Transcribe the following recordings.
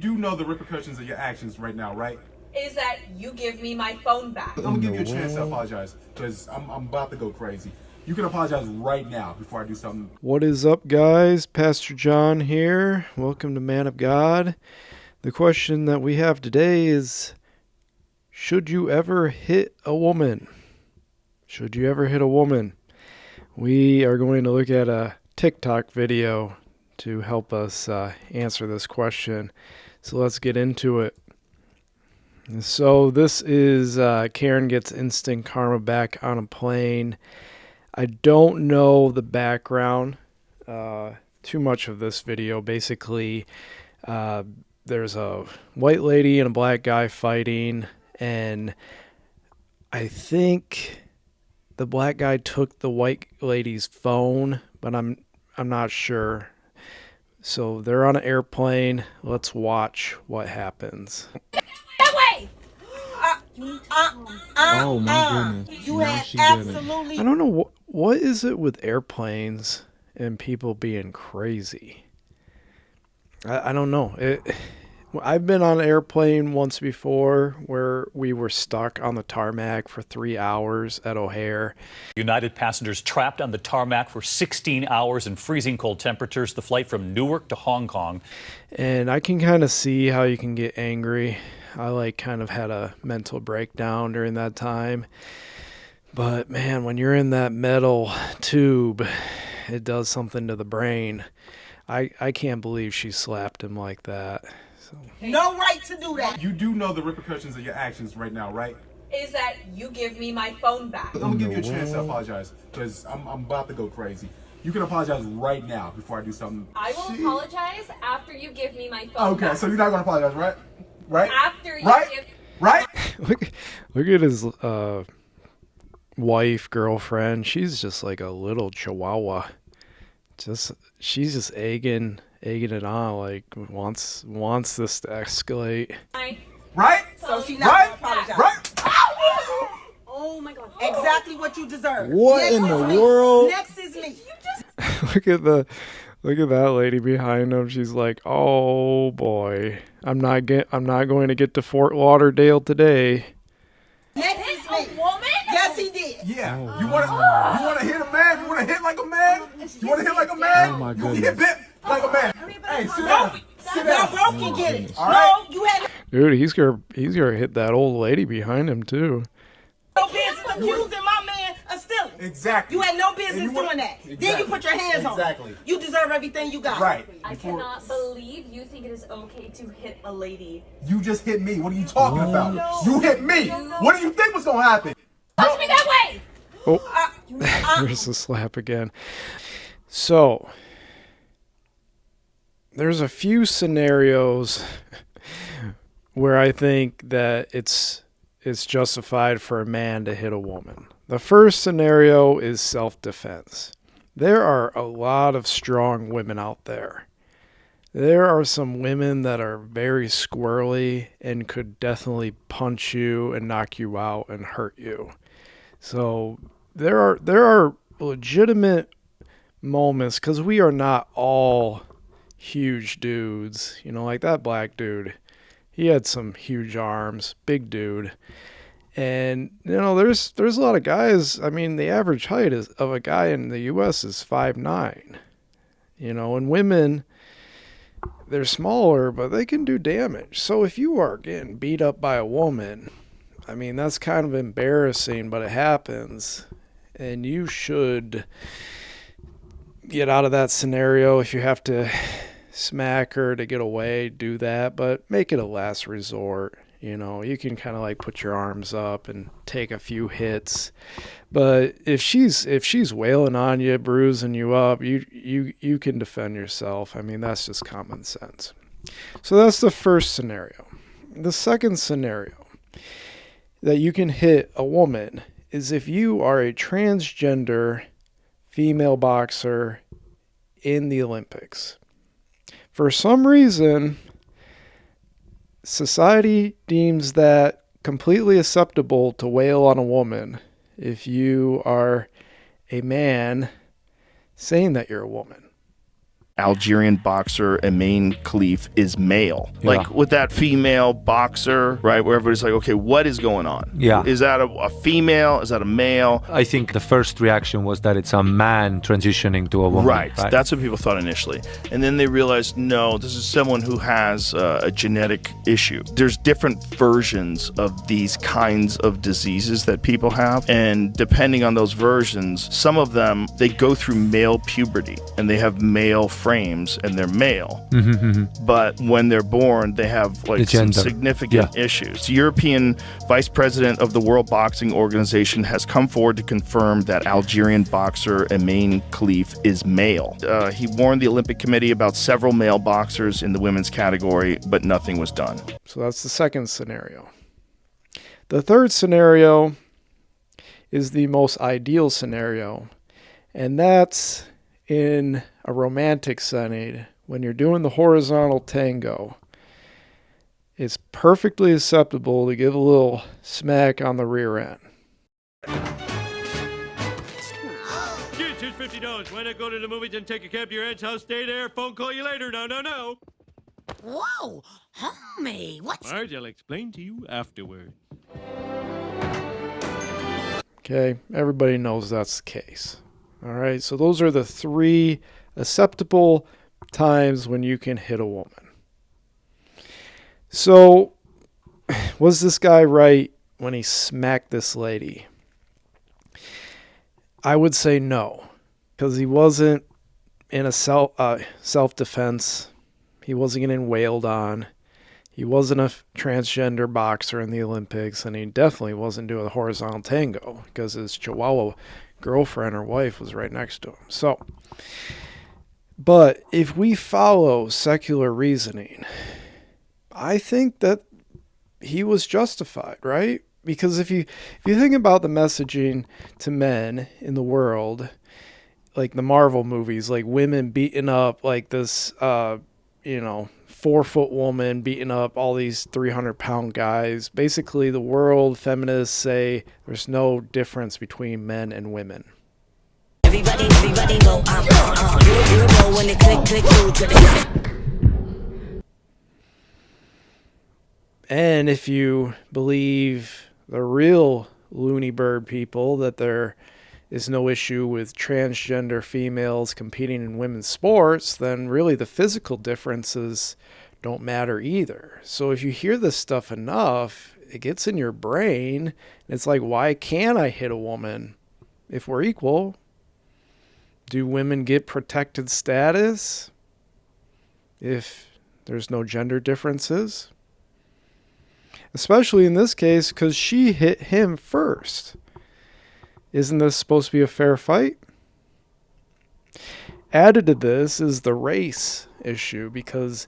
do know the repercussions of your actions right now, right? Is that you give me my phone back. I'm gonna give you a chance to apologize because I'm about to go crazy. You can apologize right now before I do something. What is up, guys? Pastor John here. Welcome to Man of God. The question that we have today is, should you ever hit a woman? Should you ever hit a woman? We are going to look at a TikTok video to help us answer this question. So let's get into it. So this is Karen gets instant karma back on a plane. I don't know the background too much of this video. Basically, there's a white lady and a black guy fighting, and I think the black guy took the white lady's phone, but I'm not sure. So they're on an airplane. Let's watch what happens. That way! Oh my goodness. You No, had she didn't. absolutely I don't know what is it with airplanes and people being crazy. I don't know. I've been on an airplane once before where we were stuck on the tarmac for 3 hours at O'Hare. United passengers trapped on the tarmac for 16 hours in freezing cold temperatures. The flight from Newark to Hong Kong. And I can kind of see how you can get angry. I kind of had a mental breakdown during that time. But man, when you're in that metal tube, it does something to the brain. I can't believe she slapped him like that. So. no right to do that. You do know the repercussions of your actions right now, right? Is that you give me my phone back. I'm gonna give you a chance to apologize because I'm about to go crazy. You can apologize right now before I do something. I will apologize after you give me my phone Okay, back. so you're not gonna apologize, right? Right? After you Right? give... Right? Look at his wife, girlfriend. She's just like a little chihuahua. She's just egging it on, like wants this to escalate. Right? So she's not Right? gonna apologize. Right? Oh my god. Exactly what you deserve. What Next in is the me. world? Next is me. Look at that lady behind him. She's like, "Oh boy, I'm not going to get to Fort Lauderdale today." Next is A me. woman? Yes, he did. Yeah. You wanna hit a man? You wanna hit like a man? You wanna hit like a man? Oh my You wanna hit goodness. bit like a man? Hey, sit down. Sit Y'all down. both can get it. All right. No, you had Dude, he's gonna hit that old lady behind him too. no business accusing my man of stealing. Exactly. You had no And business you wanna- doing that. Then Exactly. you put your hands on Exactly. him. You deserve everything you got. Right. I cannot believe you think it is okay to hit a lady. You just hit me. What are you talking about? You hit me. What do you think was gonna happen? Touch me that way! Oh, there's the slap again. So, there's a few scenarios where I think that it's justified for a man to hit a woman. The first scenario is self-defense. There are a lot of strong women out there. There are some women that are very squirrely and could definitely punch you and knock you out and hurt you. So there are legitimate moments, because we are not all huge dudes. You know, like that black dude. He had some huge arms, big dude. And, you know, there's a lot of guys. I mean, the average height of a guy in the U.S. is 5'9". You know, and women, they're smaller, but they can do damage. So if you are getting beat up by a woman, I mean, that's kind of embarrassing, but it happens. And you should get out of that scenario. If you have to smack her to get away, do that, but make it a last resort. You know, you can kind of like put your arms up and take a few hits. But if she's wailing on you, bruising you up, you can defend yourself. I mean, that's just common sense. So that's the first scenario. The second scenario that you can hit a woman is if you are a transgender female boxer in the Olympics. For some reason, society deems that completely acceptable to wail on a woman if you are a man saying that you're a woman. Algerian boxer Emain Khalif is male. Yeah. Like with that female boxer, right, where everybody's like, okay, what is going on? Yeah. Is that a female? Is that a male? I think the first reaction was that it's a man transitioning to a woman. Right. That's what people thought initially. And then they realized, no, this is someone who has a genetic issue. There's different versions of these kinds of diseases that people have. And depending on those versions, some of them, they go through male puberty and they have male frames and they're male. But when they're born, they have like some significant issues. The European Vice President of the World Boxing Organization has come forward to confirm that Algerian boxer Emain Khalif is male. He warned the Olympic Committee about several male boxers in the women's category, but nothing was done. So that's the second scenario. The third scenario is the most ideal scenario, and that's in a romantic setting when you're doing the horizontal tango. It's perfectly acceptable to give a little smack on the rear end. Kids, here's $50. Why not go to the movies and take a cab to your aunt's house, stay there, phone call you later? No. Whoa, homie, what's... Marge, I'll explain to you afterwards. Okay, everybody knows that's the case. All right, so those are the three acceptable times when you can hit a woman. So, was this guy right when he smacked this lady? I would say no, because he wasn't in a self-defense. He wasn't getting wailed on. He wasn't a transgender boxer in the Olympics, and he definitely wasn't doing the horizontal tango because his Chihuahua girlfriend or wife was right next to him. So, but if we follow secular reasoning, I think that he was justified, right? Because if you think about the messaging to men in the world, like the Marvel movies, like women beating up like this, 4-foot woman beating up all these 300-pound guys. Basically, the world feminists say there's no difference between men and women. Everybody go, you when it click through to the... And if you believe the real loony bird people that there is no issue with transgender females competing in women's sports, then really the physical differences don't matter either. So if you hear this stuff enough, it gets in your brain, and it's like, why can't I hit a woman if we're equal? Do women get protected status if there's no gender differences? Especially in this case, because she hit him first. Isn't this supposed to be a fair fight? Added to this is the race issue, because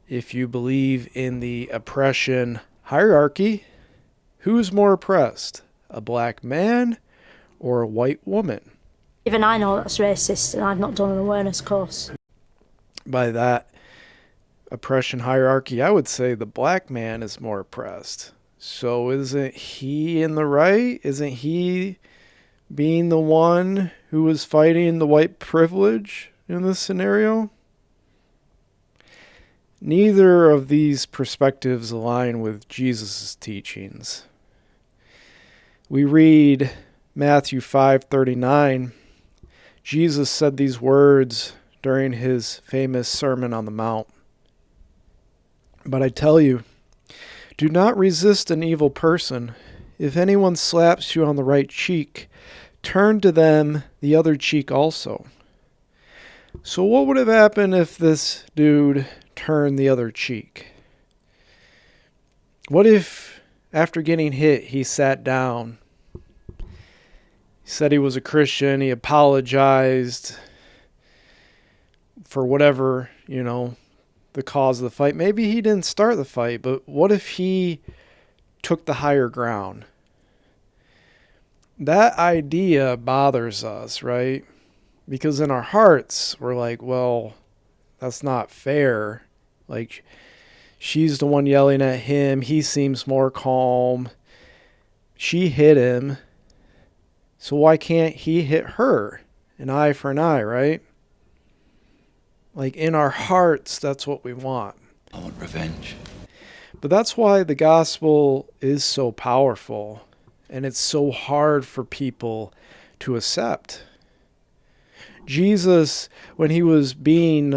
if you believe in the oppression hierarchy, who's more oppressed? A black man or a white woman? Even I know that's racist, and I've not done an awareness course. By that oppression hierarchy, I would say the black man is more oppressed. So isn't he in the right? Isn't he being the one who was fighting the white privilege in this scenario? Neither of these perspectives align with Jesus' teachings. We read Matthew 5:39. Jesus said these words during his famous Sermon on the Mount. But I tell you, do not resist an evil person. If anyone slaps you on the right cheek, turn to them the other cheek also. So what would have happened if this dude turned the other cheek? What if, after getting hit, he sat down? He said he was a Christian. He apologized for whatever, the cause of the fight. Maybe he didn't start the fight, but what if he took the higher ground? That idea bothers us, right? Because in our hearts, we're like, well, that's not fair. Like, she's the one yelling at him. He seems more calm. She hit him. So why can't he hit her? An eye for an eye, right? Like in our hearts, that's what we want. I want revenge. But that's why the gospel is so powerful, and it's so hard for people to accept. Jesus, when he was being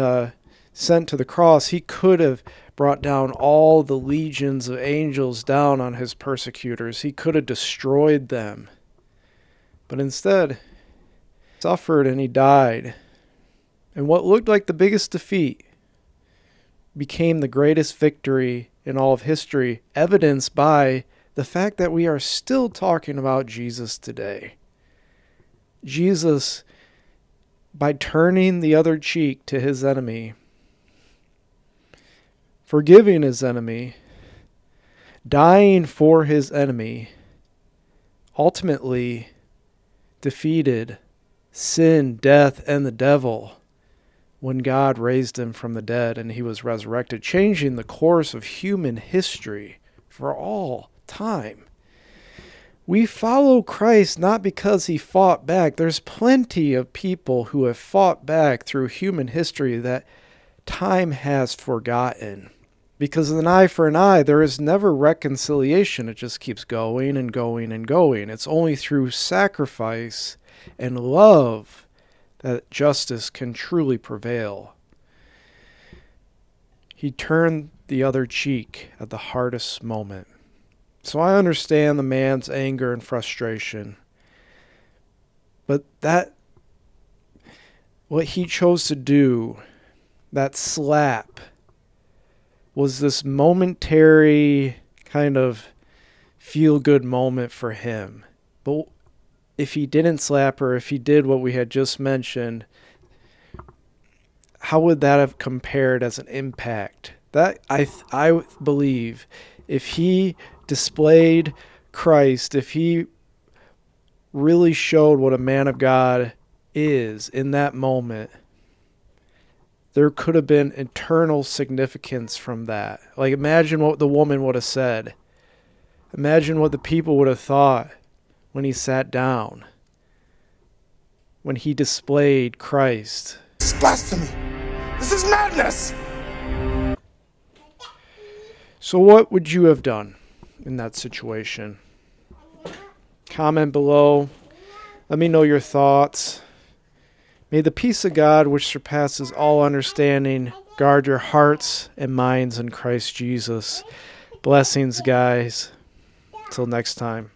sent to the cross, he could have brought down all the legions of angels down on his persecutors. He could have destroyed them. But instead, he suffered and he died. And what looked like the biggest defeat became the greatest victory in all of history, evidenced by the fact that we are still talking about Jesus today. Jesus, by turning the other cheek to his enemy, forgiving his enemy, dying for his enemy, ultimately defeated sin, death, and the devil when God raised him from the dead and he was resurrected, changing the course of human history for all time. We follow Christ not because he fought back. There's plenty of people who have fought back through human history that time has forgotten. Because of an eye for an eye, there is never reconciliation. It just keeps going and going and going. It's only through sacrifice and love that justice can truly prevail. He turned the other cheek at the hardest moment. So I understand the man's anger and frustration. But what he chose to do, that slap, was this momentary kind of feel-good moment for him. But if he didn't slap her, if he did what we had just mentioned, how would that have compared as an impact? That I believe if he displayed Christ, if he really showed what a man of God is in that moment, there could have been eternal significance from that. Like, imagine what the woman would have said. Imagine what the people would have thought when he sat down, when he displayed Christ. This is blasphemy. This is madness. So what would you have done in that situation? Comment below. Let me know your thoughts. May the peace of God, which surpasses all understanding, guard your hearts and minds in Christ Jesus. Blessings, guys. Till next time.